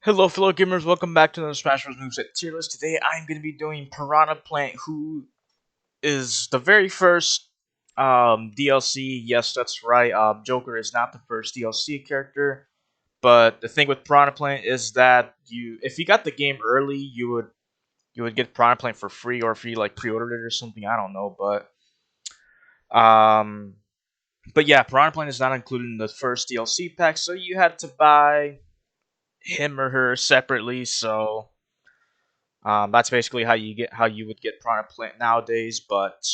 Hello, fellow gamers. Welcome back to another Smash Bros. Moveset tier list. Today, I'm going to be doing Piranha Plant, who is the very first DLC. Yes, that's right. Joker is not the first DLC character, but the thing with Piranha Plant is that if you got the game early, you would get Piranha Plant for free, or if you like pre-ordered it or something. I don't know, um, but yeah, Piranha Plant is not included in the first DLC pack, so you had to buy him or her separately. So that's basically how you would get Piranha Plant nowadays. But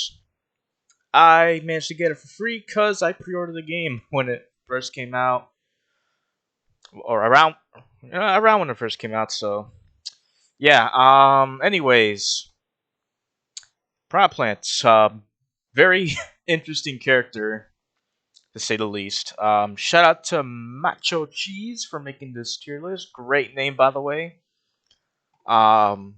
I managed to get it for free because I pre-ordered the game when it first came out, or around when it first came out. So yeah. Anyways, Piranha Plant's very interesting character to say the least. Shout out to Macho Cheese for making this tier list. Great name, by the way. Um,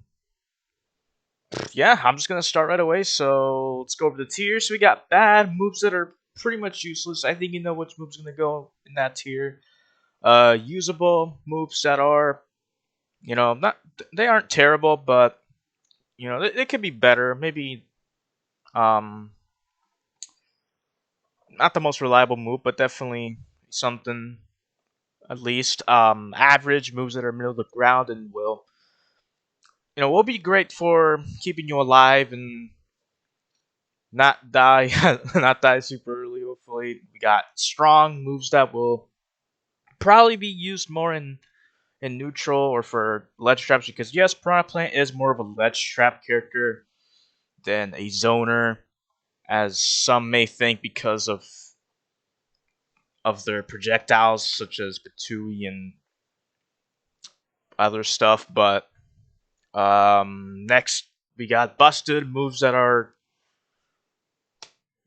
yeah, I'm just gonna start right away. So let's go over the tiers. So we got bad moves that are pretty much useless. I think you know which move's gonna go in that tier. Usable moves that are, not they aren't terrible, but they could be better. Maybe um not the most reliable move, but definitely something at least. Average moves that are middle of the ground and will be great for keeping you alive and not die not die super early. Hopefully, we got strong moves that will probably be used more in neutral or for ledge traps, because yes, Piranha Plant is more of a ledge trap character than a zoner, as some may think, because of their projectiles such as Batui and other stuff. But next we got busted moves that are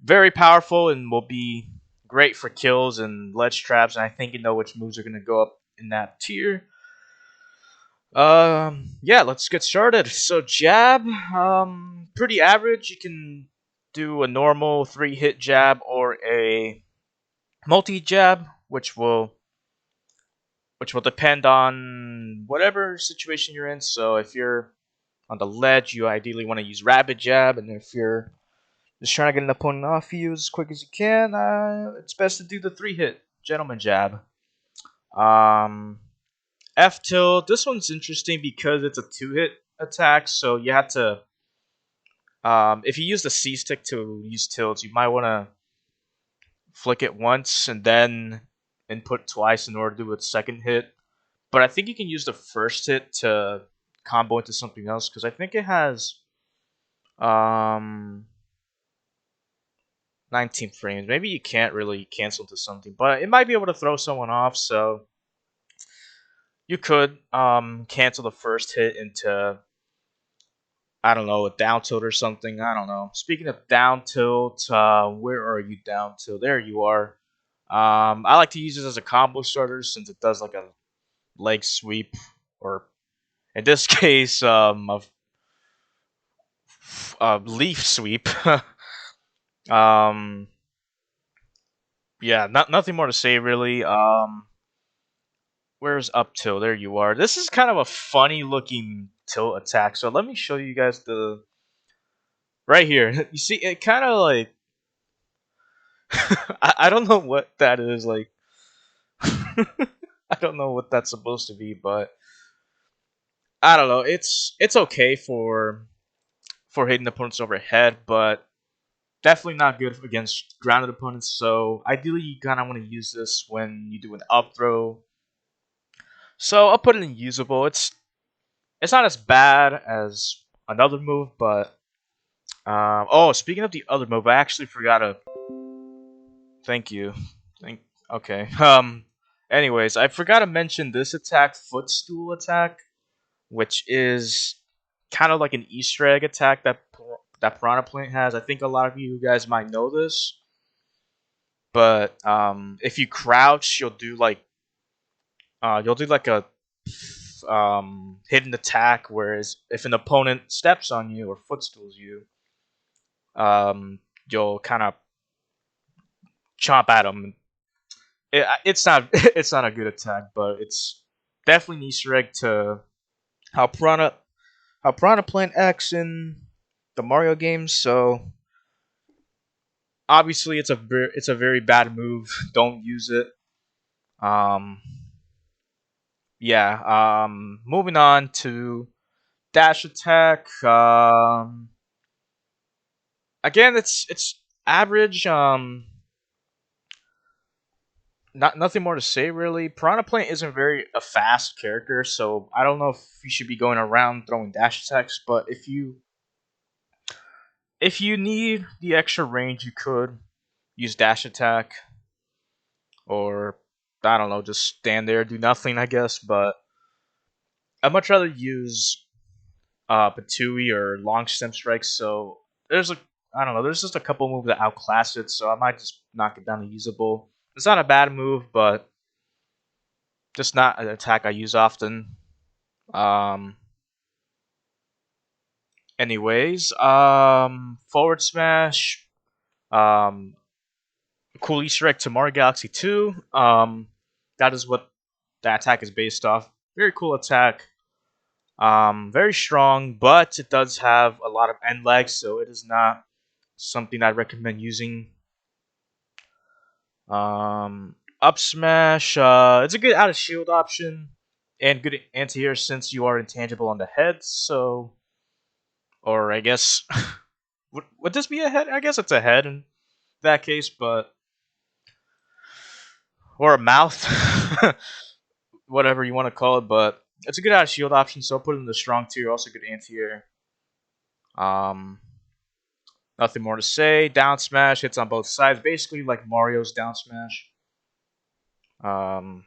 very powerful and will be great for kills and ledge traps. And I think you know which moves are going to go up in that tier. Yeah, let's get started. So jab, pretty average. You can do a normal 3-hit jab or a multi jab, which will depend on whatever situation you're in. So if you're on the ledge, you ideally want to use rapid jab, and if you're just trying to get an opponent off you as quick as you can, it's best to do the 3-hit gentleman jab. Um, F tilt. This one's interesting because it's a 2-hit attack, so you have to. If you use the C stick to use tilts, you might want to flick it once and then input twice in order to do its second hit. But I think you can use the first hit to combo into something else, because I think it has um 19 frames. Maybe you can't really cancel to something, but it might be able to throw someone off. So you could cancel the first hit into, I don't know, a down tilt or something. I don't know. Speaking of down tilt, where are you down tilt? There you are. I like to use this as a combo starter since it does like a leg sweep, or in this case, a leaf sweep. um, yeah, nothing more to say really. Where's up tilt? There you are. This is kind of a funny looking tilt attack. So let me show you guys the right here. You see, it kind of like I don't know what that is like. I don't know what that's supposed to be, but I don't know. It's okay for hitting opponents overhead, but definitely not good against grounded opponents. So ideally, you kind of want to use this when you do an up throw. So I'll put it in usable. It's not as bad as another move, but oh, speaking of the other move, I actually forgot to thank you. Thank okay. Anyways, I forgot to mention this attack, footstool attack, which is kind of like an Easter egg attack that Piranha Plant has. I think a lot of you guys might know this, but if you crouch, you'll do like a hidden attack. Whereas if an opponent steps on you or footstools you, um, you'll kind of chomp at them. It's not it's not a good attack, but definitely an Easter egg to how Piranha Plant acts in the Mario games. So obviously, it's a very bad move. Don't use it. Um, yeah. Moving on to dash attack. Again, it's average. Not nothing more to say really. Piranha Plant isn't very a fast character, so I don't know if you should be going around throwing dash attacks. But if you need the extra range, you could use dash attack, or I don't know, just stand there, do nothing, I guess. But I'd much rather use Patui or long stem strikes. So there's a I don't know, there's just a couple moves that outclass it, so I might just knock it down to usable. It's not a bad move, but just not an attack I use often. Um, forward smash. Um, cool Easter egg to Mario Galaxy 2. That is what that attack is based off. Very cool attack. Very strong, but it does have a lot of end lag, so it is not something I'd recommend using. Up smash. It's a good out of shield option and good anti-air since you are intangible on the head. So, or I guess would this be a head? I guess it's a head in that case, but or a mouth, whatever you want to call it. But it's a good out of shield option, so I'll put it in the strong tier. Also good anti-air. Um, Nothing more to say. Down smash hits on both sides, basically like Mario's down smash. Um,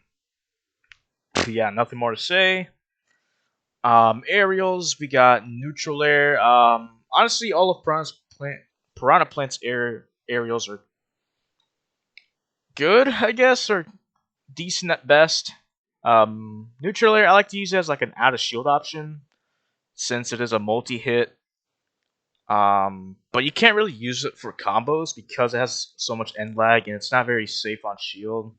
yeah, nothing more to say. Aerials, we got neutral air. Honestly, all of Piranha Plant's aerials are good, I guess, or decent at best. Neutral air, I like to use it as like an out of shield option since it is a multi hit. But you can't really use it for combos because it has so much end lag and it's not very safe on shield.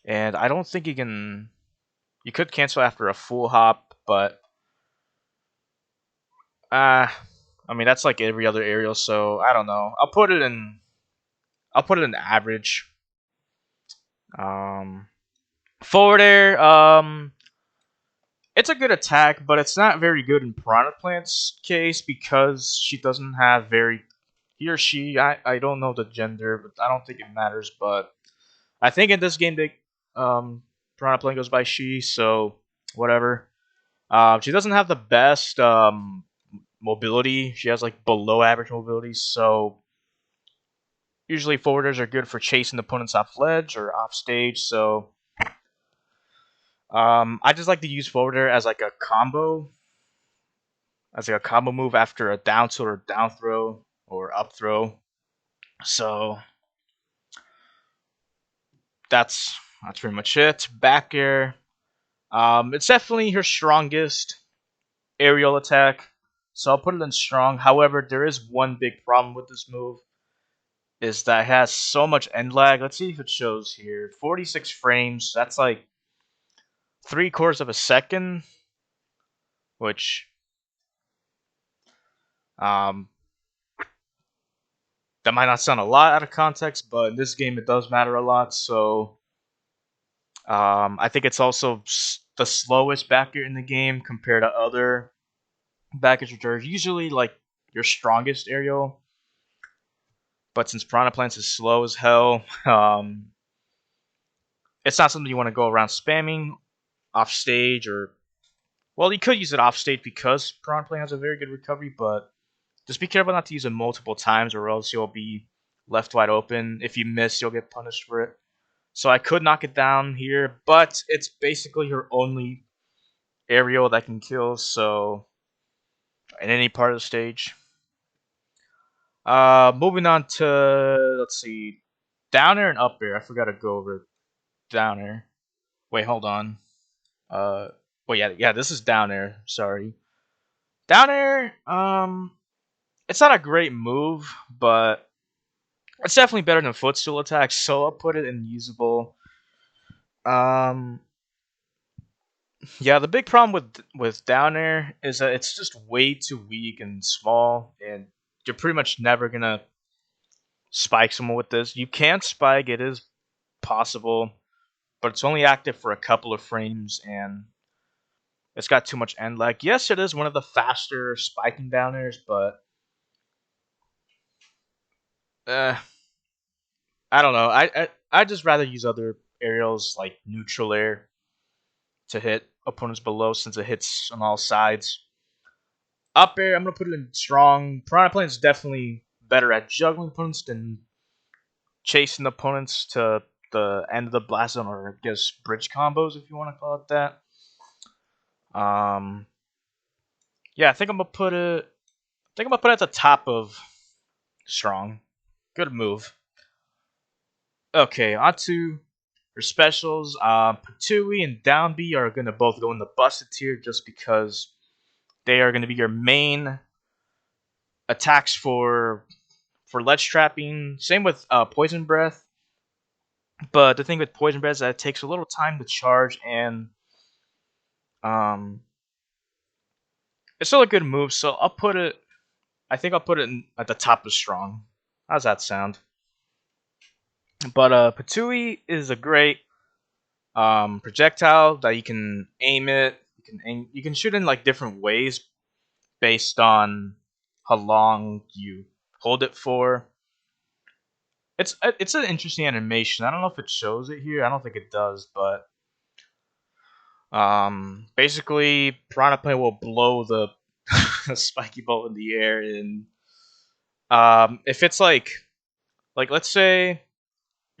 And I don't think you can. You could cancel after a full hop, but uh I mean that's like every other aerial, so I don't know. I'll put it in average. Um, Forward air. It's a good attack, but it's not very good in Piranha Plant's case because she doesn't have very he or she. I don't know the gender, but I don't think it matters. But I think in this game they Piranha Plant goes by she, so whatever. She doesn't have the best mobility. She has like below average mobility, so usually forwarders are good for chasing opponents off ledge or off stage. So I just like to use forwarder as like a combo move after a down tilt or down throw or up throw. So that's pretty much it. Back air. It's definitely her strongest aerial attack, so I'll put it in strong. However, there is one big problem with this move, is that it has so much end lag. Let's see if it shows here. 46 frames. That's like 3/4 of a second, which um, that might not sound a lot out of context, but in this game it does matter a lot. So I think it's also the slowest backer in the game compared to other backers, which are usually like your strongest aerial. But since Piranha Plants is slow as hell, it's not something you want to go around spamming off stage or well, you could use it off stage because Piranha Plant has a very good recovery, but just be careful not to use it multiple times or else you'll be left wide open. If you miss, you'll get punished for it. So I could knock it down here, but it's basically her only aerial that can kill, so in any part of the stage. Moving on to let's see, down air and up air. I forgot to go over down air. Wait, hold on. Uh, well, yeah, this is down air. Sorry, down air. It's not a great move, but it's definitely better than footstool attacks. So I'll put it in usable. Um, Yeah, the big problem with down air is that it's just way too weak and small, and you're pretty much never gonna spike someone with this. You can spike; it is possible, but it's only active for a couple of frames, and it's got too much end lag. Yes, it is one of the faster spiking down airs, but uh, I don't know. I just rather use other aerials like neutral air to hit opponents below since it hits on all sides. Up air, I'm gonna put it in strong. Piranha Plant is definitely better at juggling opponents than chasing opponents to the end of the blast zone, or I guess bridge combos if you want to call it that. Um, yeah, I think I'm gonna put it. I think I'm gonna put it at the top of strong. Good move. Okay, on to your specials. Patui and Down B are gonna both go in the busted tier just because they are gonna be your main attacks for ledge trapping. Same with poison breath. But the thing with poison breath is that it takes a little time to charge, and um, it's still a good move. So I'll put it. I think I'll put it at the top of strong. How's that sound? But Patui is a great projectile that you can aim it. You can shoot in like different ways based on how long you hold it for. It's an interesting animation. I don't know if it shows it here. I don't think it does, but basically, Piranha Plant will blow the spiky ball in the air, and if it's like let's say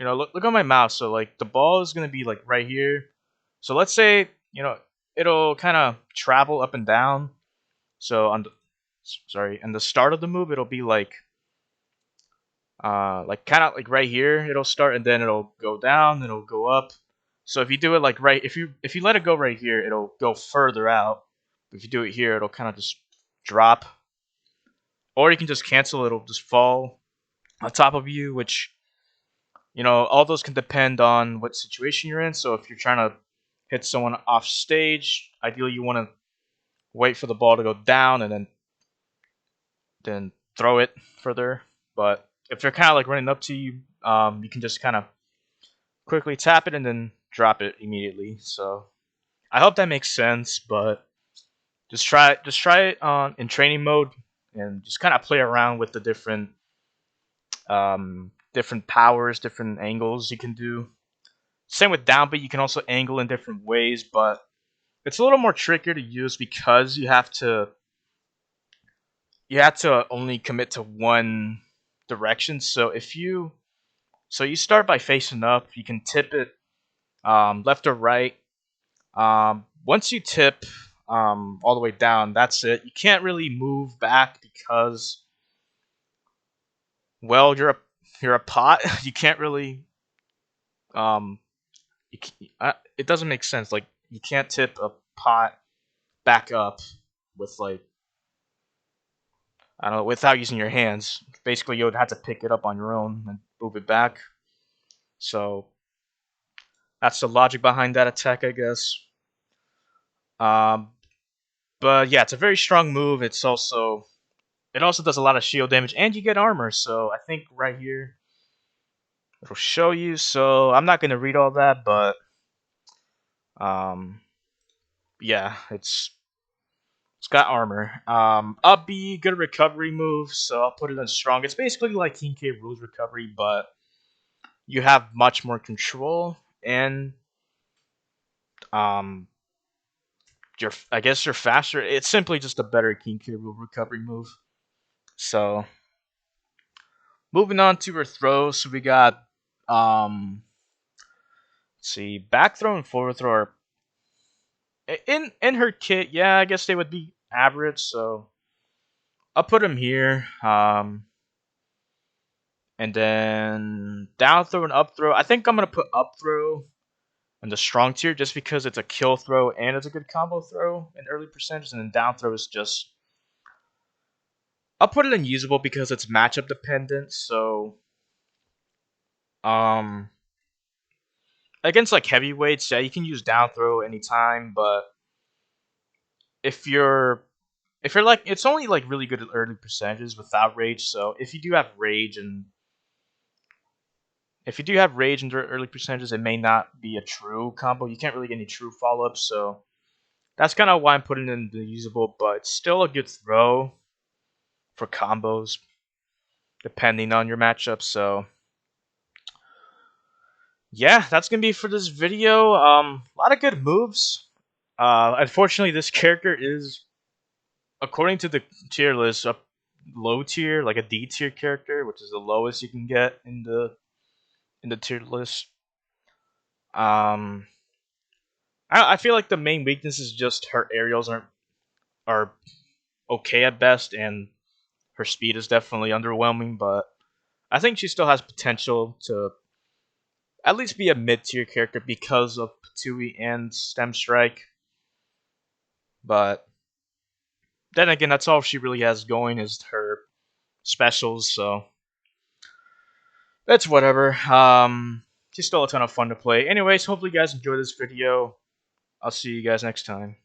look on my mouse. So like the ball is gonna be like right here. So let's say it'll kind of travel up and down. So sorry, and the start of the move it'll be like kind of like right here. It'll start and then it'll go down, then it'll go up. So if you do it like right, if you let it go right here, it'll go further out. If you do it here, it'll kind of just drop, or you can just cancel. It'll just fall on top of you, which all those can depend on what situation you're in. So if you're trying to hit someone off stage, ideally you want to wait for the ball to go down and then throw it further. But if they're kind of like running up to you, you can just kind of quickly tap it and then drop it immediately. So I hope that makes sense. But just try it on in training mode and just kind of play around with the different powers, different angles you can do. Same with down, but you can also angle in different ways, but it's a little more trickier to use because you have to only commit to one direction. So you start by facing up, you can tip it left or right. Once you tip all the way down, that's it. You can't really move back because well, you're a pot. You can't really um it doesn't make sense. Like you can't tip a pot back up with like I don't know without using your hands. Basically, you would have to pick it up on your own and move it back. So that's the logic behind that attack, I guess. Um, but yeah, it's a very strong move. It also does a lot of shield damage, and you get armor. So I think right here it'll show you. So I'm not gonna read all that, but um, yeah, it's got armor. Up B, good recovery move, so I'll put it in strong. It's basically like King K rules recovery, but you have much more control, and um, I guess you're faster. It's simply just a better King K rule recovery move. So moving on to her throws, so we got let's see, back throw and forward throw are in her kit. Yeah, I guess they would be average. So I'll put them here. And then down throw and up throw. I think I'm gonna put up throw in the strong tier just because it's a kill throw and it's a good combo throw in early percentages. And then down throw is just I'll put it in usable because it's matchup dependent. So um against like heavyweights, yeah, you can use down throw anytime, but if you're like, it's only like really good at early percentages without rage. So if you do have rage and if you do have rage and early percentages, it may not be a true combo. You can't really get any true follow ups. So that's kind of why I'm putting it in the usable, but still a good throw for combos depending on your matchup. So yeah, that's gonna be for this video. A lot of good moves. Unfortunately, this character is, according to the tier list, a low tier, like a D tier character, which is the lowest you can get in the tier list. Um, I feel like the main weakness is just her aerials are okay at best, and her speed is definitely underwhelming. But I think she still has potential to at least be a mid tier character because of Patui and Stem Strike. But then again, that's all she really has going is her specials. So that's whatever. She's still a ton of fun to play. Anyways, hopefully you guys enjoy this video. I'll see you guys next time.